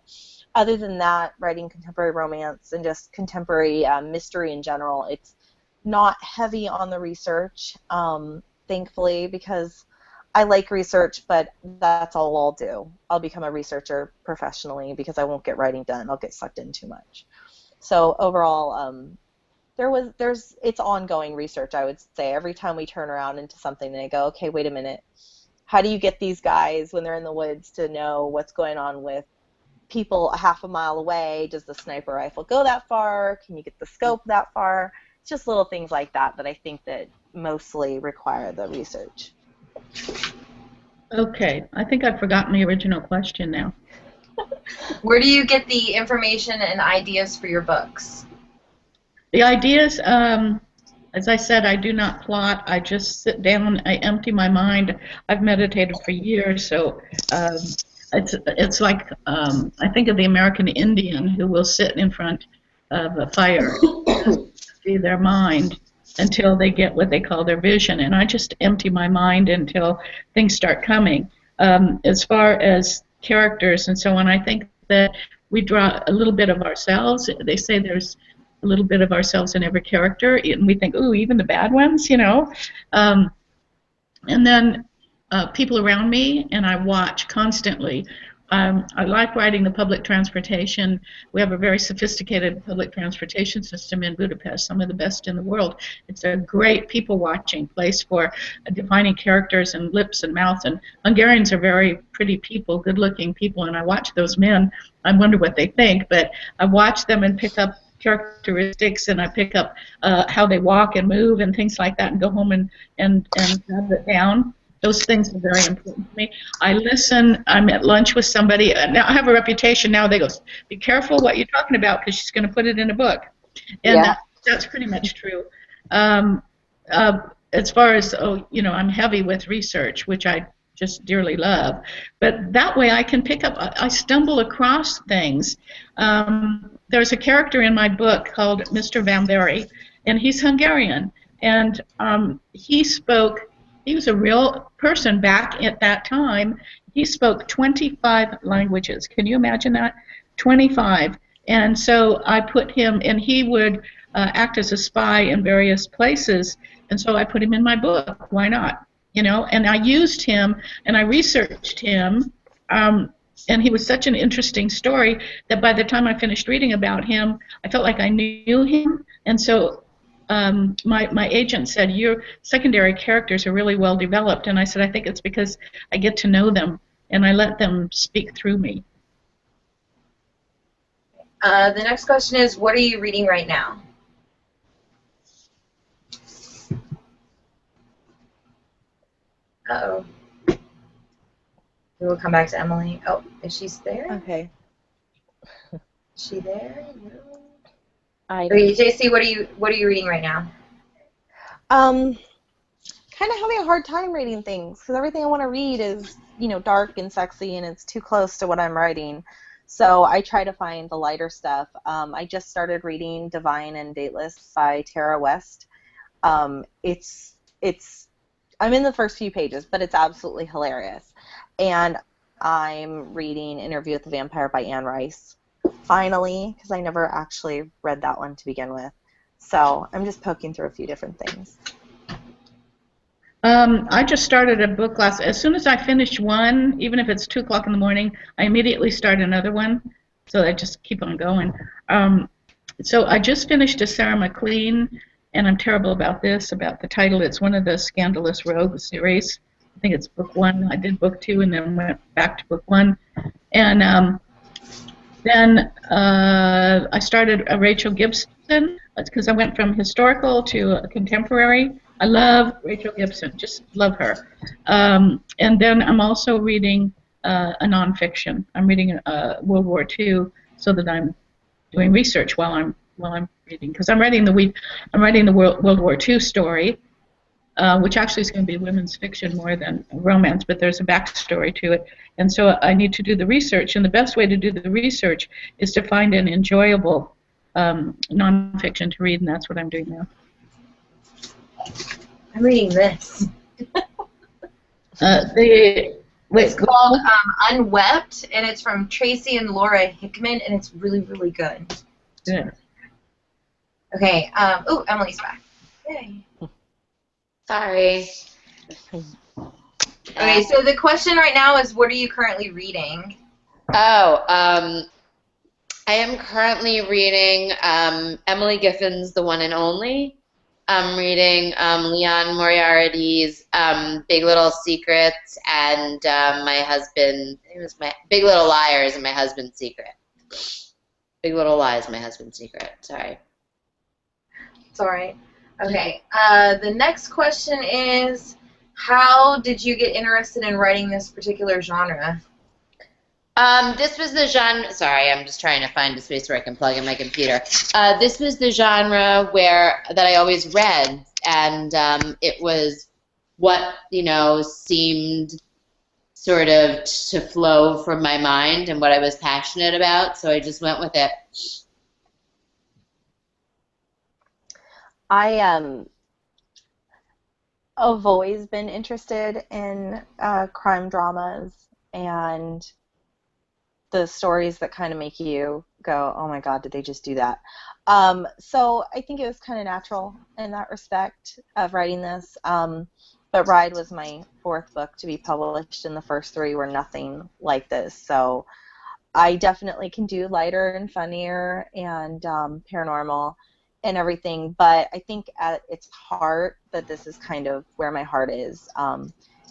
Other than that, writing contemporary romance and just contemporary mystery in general, it's not heavy on the research, thankfully, because I like research, but that's all I'll do. I'll become a researcher professionally because I won't get writing done. I'll get sucked in too much. So overall, it's ongoing research, I would say. Every time we turn around into something and I go, okay, wait a minute. How do you get these guys when they're in the woods to know what's going on with people a half a mile away? Does the sniper rifle go that far? Can you get the scope that far? It's just little things like that I think that mostly require the research. Okay, I think I've forgotten the original question now. Where do you get the information and ideas for your books? The ideas, as I said, I do not plot. I just sit down, I empty my mind. I've meditated for years, so it's like I think of the American Indian who will sit in front of a fire and see their mind until they get what they call their vision, and I just empty my mind until things start coming. As far as characters and so on, I think that we draw a little bit of ourselves. They say there's a little bit of ourselves in every character, and we think, ooh, even the bad ones, and then people around me, and I watch constantly. I like riding the public transportation. We have a very sophisticated public transportation system in Budapest, some of the best in the world. It's a great people-watching place for defining characters and lips and mouth. And Hungarians are very pretty people, good-looking people, and I watch those men. I wonder what they think, but I watch them and pick up characteristics, and I pick up how they walk and move and things like that, and go home and have it down. Those things are very important to me. I listen. I'm at lunch with somebody. Now I have a reputation now. They go, be careful what you're talking about because she's going to put it in a book. And that's pretty much true. As far as, I'm heavy with research, which I just dearly love. But that way I can pick up, I stumble across things. There's a character in my book called Mr. Van Berry, and he's Hungarian. And he was a real person back at that time. He spoke 25 languages. Can you imagine that? 25. And so I put him, and he would act as a spy in various places. And so I put him in my book. Why not? And I used him, and I researched him. And he was such an interesting story that by the time I finished reading about him, I felt like I knew him. And so my agent said, your secondary characters are really well developed. And I said, I think it's because I get to know them and I let them speak through me. The next question is, what are you reading right now? Uh-oh. We will come back to Emily. Oh, is she there? Okay. Is she there? No. Okay, JC, what are you reading right now? kind of having a hard time reading things because everything I want to read is, dark and sexy, and it's too close to what I'm writing. So I try to find the lighter stuff. I just started reading Divine and Dateless by Tara West. It's I'm in the first few pages, but it's absolutely hilarious. And I'm reading Interview with the Vampire by Anne Rice, finally, because I never actually read that one to begin with. So I'm just poking through a few different things. I just started a book class. As soon as I finish one, even if it's 2 o'clock in the morning, I immediately start another one. So I just keep on going. So I just finished a Sarah McLean, and I'm terrible about the title. It's one of the Scandalous Rogue series. I think it's book 1. I did book 2 and then went back to book 1. And then I started a Rachel Gibson, because I went from historical to contemporary. I love Rachel Gibson, just love her. And then I'm also reading a nonfiction. I'm reading World War II, so that I'm doing research while I'm reading, because I'm writing the World War II story, which actually is going to be women's fiction more than romance, but there's a backstory to it. And so I need to do the research, and the best way to do the research is to find an enjoyable nonfiction to read, and that's what I'm doing now. I'm reading this. It's called Unwept, and it's from Tracy and Laura Hickman, and it's really, really good. Yeah. Okay. Oh, Emily's back. Yay. Sorry. Okay, so the question right now is, what are you currently reading? Oh, I am currently reading Emily Giffen's The One and Only. I'm reading Leon Moriarty's Big Little Secrets and my husband, it was my Big Little Liars and My Husband's Secret. Big Little Lies, My Husband's Secret. Sorry. It's all right. Okay. The next question is, how did you get interested in writing this particular genre? This was the genre. Sorry, I'm just trying to find a space where I can plug in my computer. This was the genre that I always read, and it was what seemed sort of to flow from my mind and what I was passionate about. So I just went with it. I've always been interested in crime dramas and the stories that kind of make you go, oh my God, did they just do that? So I think it was kind of natural in that respect of writing this. But Ride was my 4th book to be published, and the first 3 were nothing like this. So I definitely can do lighter and funnier and paranormal and everything, but I think at its heart that this is kind of where my heart is,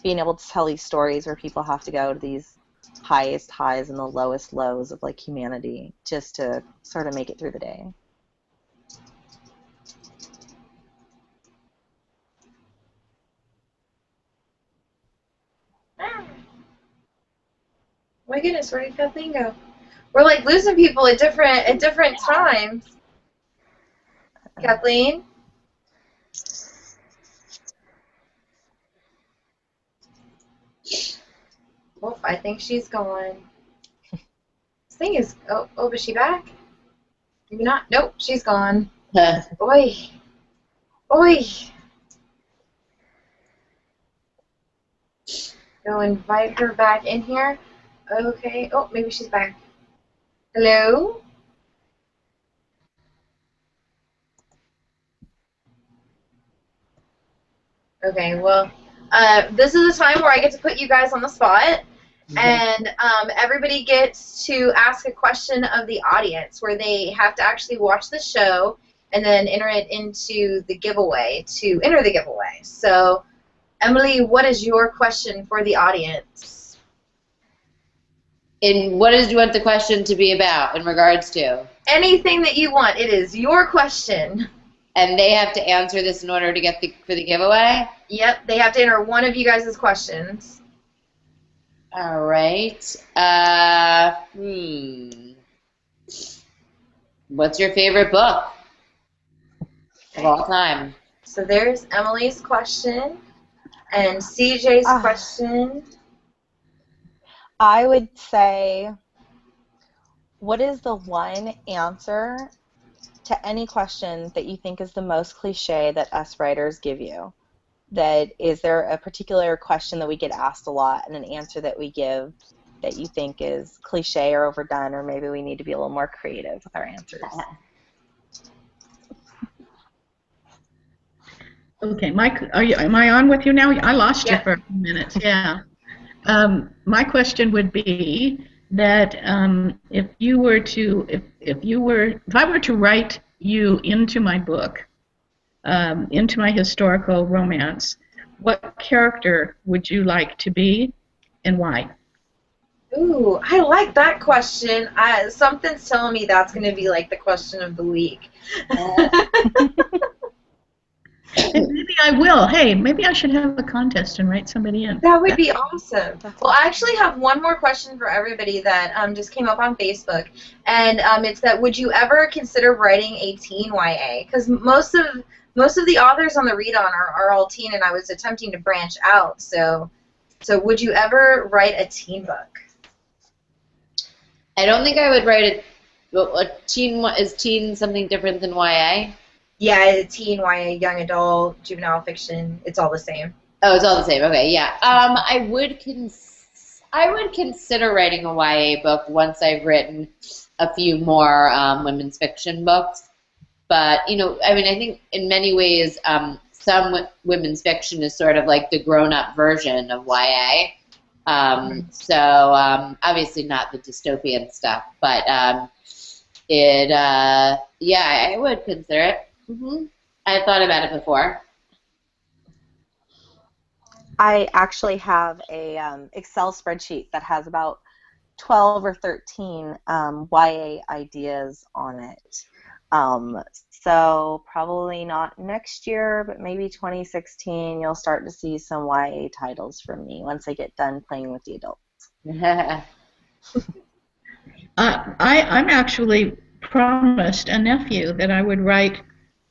being able to tell these stories where people have to go to these highest highs and the lowest lows of like humanity just to sort of make it through the day. My goodness, where did Kathleen go? We're like losing people at different times. Kathleen? Well, I think she's gone. This thing is, oh, is she back? Maybe not. Nope, she's gone. Oi. Go invite her back in here. Okay. Oh, maybe she's back. Hello? Okay, well, this is the time where I get to put you guys on the spot, and everybody gets to ask a question of the audience where they have to actually watch the show and then enter it into the giveaway to enter the giveaway. So, Emily, what is your question for the audience? And what do you want the question to be about in regards to? Anything that you want. It is your question. And they have to answer this in order to get for the giveaway? Yep, they have to enter one of you guys' questions. All right. What's your favorite book of all time? So there's Emily's question and CJ's question. I would say, what is the one answer to any question that you think is the most cliche that us writers give you? Is there a particular question that we get asked a lot and an answer that we give that you think is cliche or overdone, or maybe we need to be a little more creative with our answers? Okay, Mike, am I on with you now? I lost you for a few minutes. Yeah. My question would be that if I were to write you into my book, into my historical romance, what character would you like to be, and why? Ooh, I like that question. Something's telling me that's going to be like the question of the week. Maybe I will. Hey, maybe I should have a contest and write somebody in. That would be awesome. Well, I actually have one more question for everybody that just came up on Facebook, and it's that would you ever consider writing a teen YA? Because most of the authors on the Read On are all teen, and I was attempting to branch out. So would you ever write a teen book? I don't think I would write a teen. Is teen something different than YA? Yeah, teen, YA, young adult, juvenile fiction, it's all the same. Oh, it's all the same. Okay, yeah. I would consider writing a YA book once I've written a few more women's fiction books. But, I think in many ways some women's fiction is sort of like the grown-up version of YA. So obviously not the dystopian stuff, but I would consider it. I've thought about it before. I actually have a Excel spreadsheet that has about 12 or 13 YA ideas on it. So probably not next year, but maybe 2016, you'll start to see some YA titles from me once I get done playing with the adults. I'm actually promised a nephew that I would write.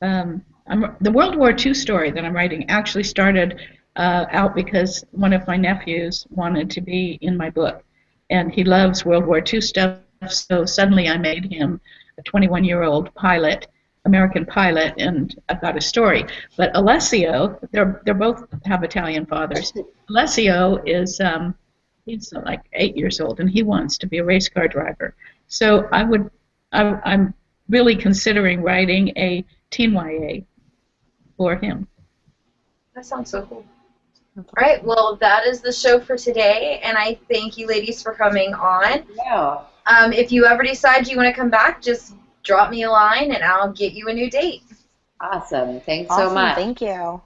The World War II story that I'm writing actually started out because one of my nephews wanted to be in my book, and he loves World War II stuff, so suddenly I made him a 21-year-old pilot, American pilot, and I've got a story. But Alessio, they're both have Italian fathers. Alessio is he's like 8 years old, and he wants to be a race car driver. So I'm really considering writing a teen YA for him. That sounds so cool. All right, well, that is the show for today, and I thank you ladies for coming on. Yeah. If you ever decide you want to come back, just drop me a line, and I'll get you a new date. Awesome. Thanks so much. Thank you.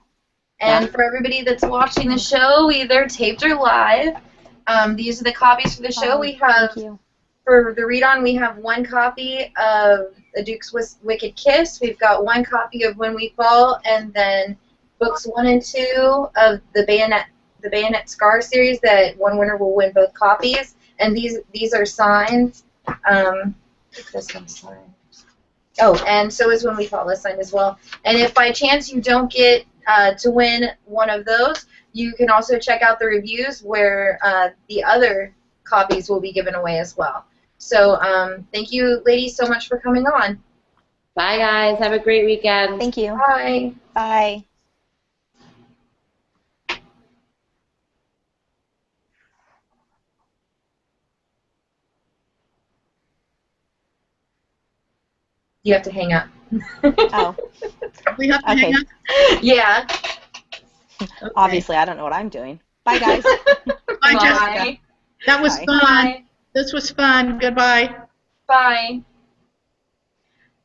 And for everybody that's watching the show, either taped or live, these are the copies for the show. We have, for the Read On, we have one copy of The Duke's Wicked Kiss. We've got one copy of When We Fall, and then books 1 and 2 of the Bayonet Scar series. That one winner will win both copies. And these are signed. This one's signed. Oh, and so is When We Fall is signed as well. And if by chance you don't get to win one of those, you can also check out the reviews where the other copies will be given away as well. So thank you, ladies, so much for coming on. Bye, guys. Have a great weekend. Thank you. Bye. Bye. You have to hang up. Oh. We have to hang up? Yeah. Okay. Obviously, I don't know what I'm doing. Bye, guys. Bye, Jessica. That was Bye. fun. Bye. This was fun. Goodbye. Bye.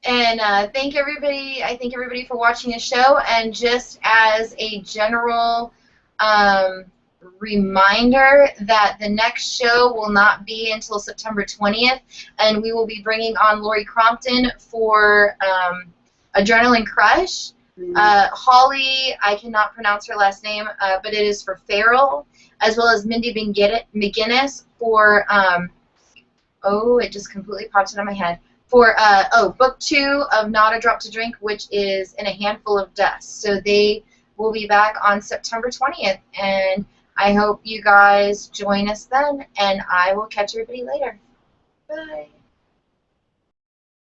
And thank everybody. I thank everybody for watching the show. And just as a general reminder that the next show will not be until September 20th, and we will be bringing on Lori Crompton for Adrenaline Crush. Holly, I cannot pronounce her last name, but it is for Feral, as well as Mindy McGinnis for, oh, it just completely popped out of my head, for, book 2 of Not a Drop to Drink, which is In a Handful of Dust. So they will be back on September 20th, and I hope you guys join us then, and I will catch everybody later. Bye.